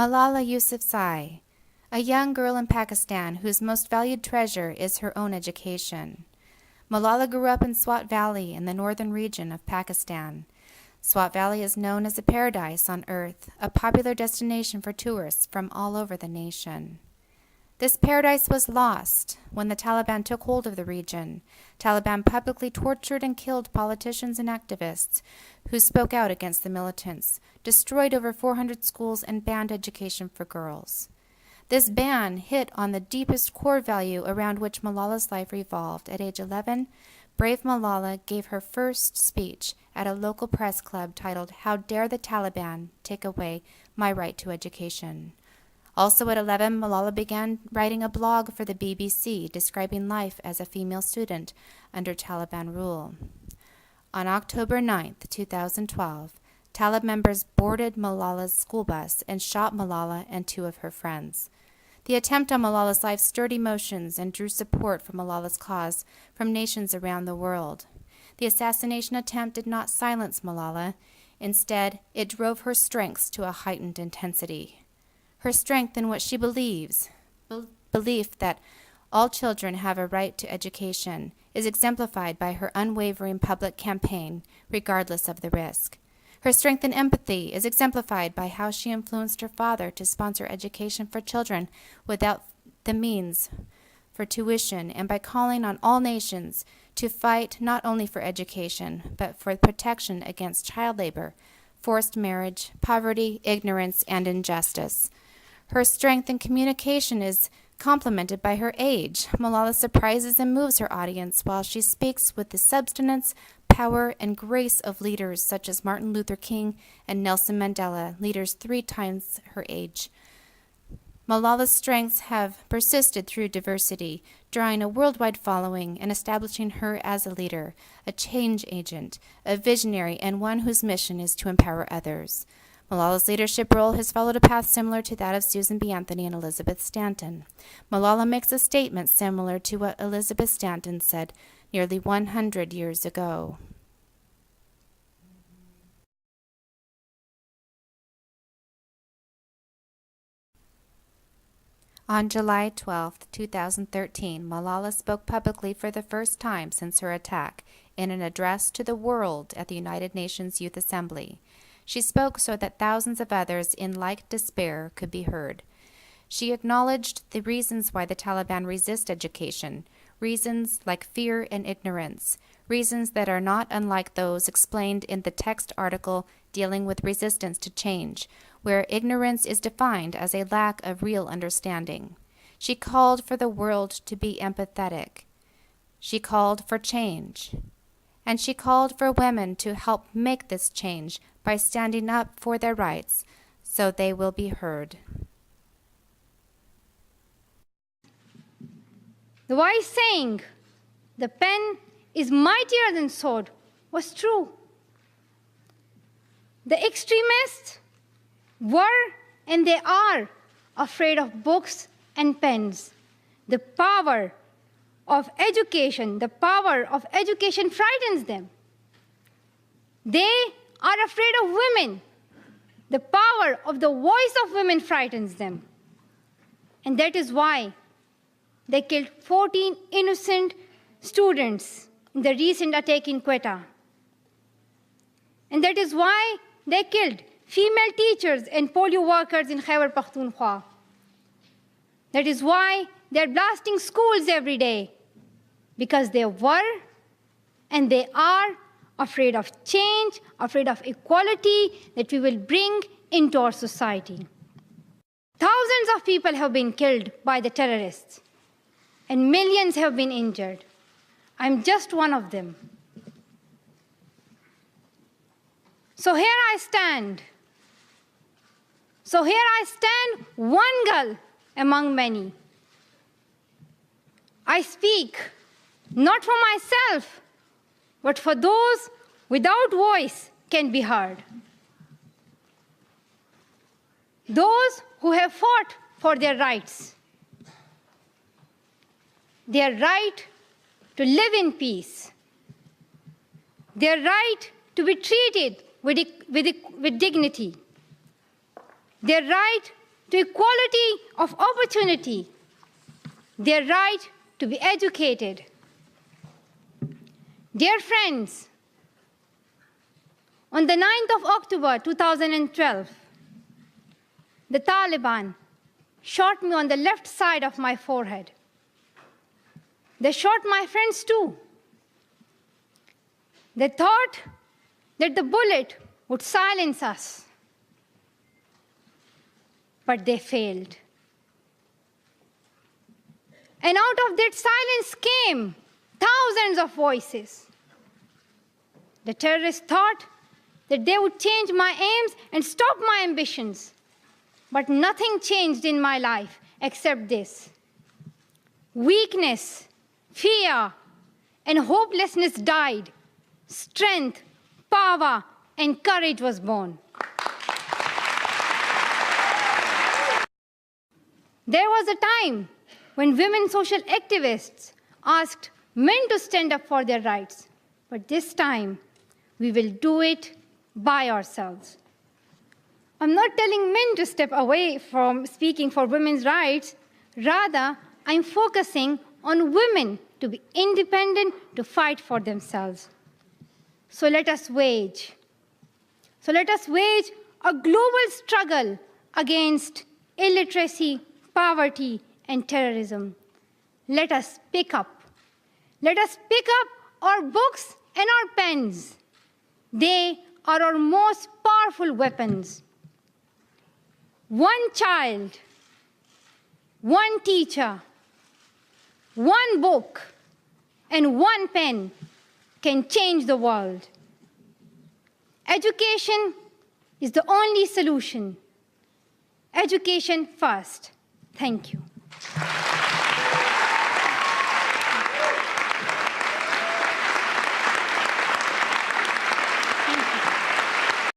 Malala Yousafzai, a young girl in Pakistan whose most valued treasure is her own education. Malala grew up in Swat Valley in the northern region of Pakistan. Swat Valley is known as a paradise on earth, a popular destination for tourists from all over the nation. This paradise was lost when the Taliban took hold of the region. Taliban publicly tortured and killed politicians and activists who spoke out against the militants, destroyed over 400 schools, and banned education for girls. This ban hit on the deepest core value around which Malala's life revolved. At age 11, brave Malala gave her first speech at a local press club titled, "How Dare the Taliban Take Away My Right to Education?" Also at 11, Malala began writing a blog for the BBC describing life as a female student under Taliban rule. On October 9, 2012, Taliban members boarded Malala's school bus and shot Malala and two of her friends. The attempt on Malala's life stirred emotions and drew support for Malala's cause from nations around the world. The assassination attempt did not silence Malala. Instead, it drove her strengths to a heightened intensity. Her strength in what she believes, belief that all children have a right to education, is exemplified by her unwavering public campaign, regardless of the risk. Her strength in empathy is exemplified by how she influenced her father to sponsor education for children without the means for tuition, and by calling on all nations to fight not only for education, but for protection against child labor, forced marriage, poverty, ignorance, and injustice. Her strength in communication is complemented by her age. Malala surprises and moves her audience while she speaks with the substance, power, and grace of leaders such as Martin Luther King and Nelson Mandela, leaders 3 times her age. Malala's strengths have persisted through diversity, drawing a worldwide following and establishing her as a leader, a change agent, a visionary, and one whose mission is to empower others. Malala's leadership role has followed a path similar to that of Susan B. Anthony and Elizabeth Stanton. Malala makes a statement similar to what Elizabeth Stanton said nearly 100 years ago. On July 12, 2013, Malala spoke publicly for the first time since her attack in an address to the world at the United Nations Youth Assembly. She spoke so that thousands of others in like despair could be heard. She acknowledged the reasons why the Taliban resist education, reasons like fear and ignorance, reasons that are not unlike those explained in the text article dealing with resistance to change, where ignorance is defined as a lack of real understanding. She called for the world to be empathetic. She called for change. And she called for women to help make this change by standing up for their rights so they will be heard. The wise saying, "The pen is mightier than sword," was true. The extremists were and they are afraid of books and pens. The power of education frightens them. They are afraid of women. The power of the voice of women frightens them. And that is why they killed 14 innocent students in the recent attack in Quetta. And that is why they killed female teachers and polio workers in Khyber Pakhtunkhwa. That is why they're blasting schools every day, because they were and they are afraid of change, afraid of equality that we will bring into our society. Thousands of people have been killed by the terrorists, and millions have been injured. I'm just one of them. So here I stand. One girl among many. I speak not for myself, but for those without voice can be heard. Those who have fought for their rights. Their right to live in peace. Their right to be treated with dignity. Their right to equality of opportunity, their right to be educated. Dear friends, on the 9th of October 2012, the Taliban shot me on the left side of my forehead. They shot my friends too. They thought that the bullet would silence us, but they failed. And out of that silence came thousands of voices. The terrorists thought that they would change my aims and stop my ambitions. But nothing changed in my life except this. Weakness, fear, and hopelessness died. Strength, power, and courage was born. There was a time when women social activists asked men to stand up for their rights. But this time, we will do it by ourselves. I'm not telling men to step away from speaking for women's rights. Rather, I'm focusing on women to be independent, to fight for themselves. So let us wage a global struggle against illiteracy, poverty, and terrorism. Let us pick up our books and our pens. They are our most powerful weapons. One child, one teacher, one book, and one pen can change the world. Education is the only solution. Education first. Thank you.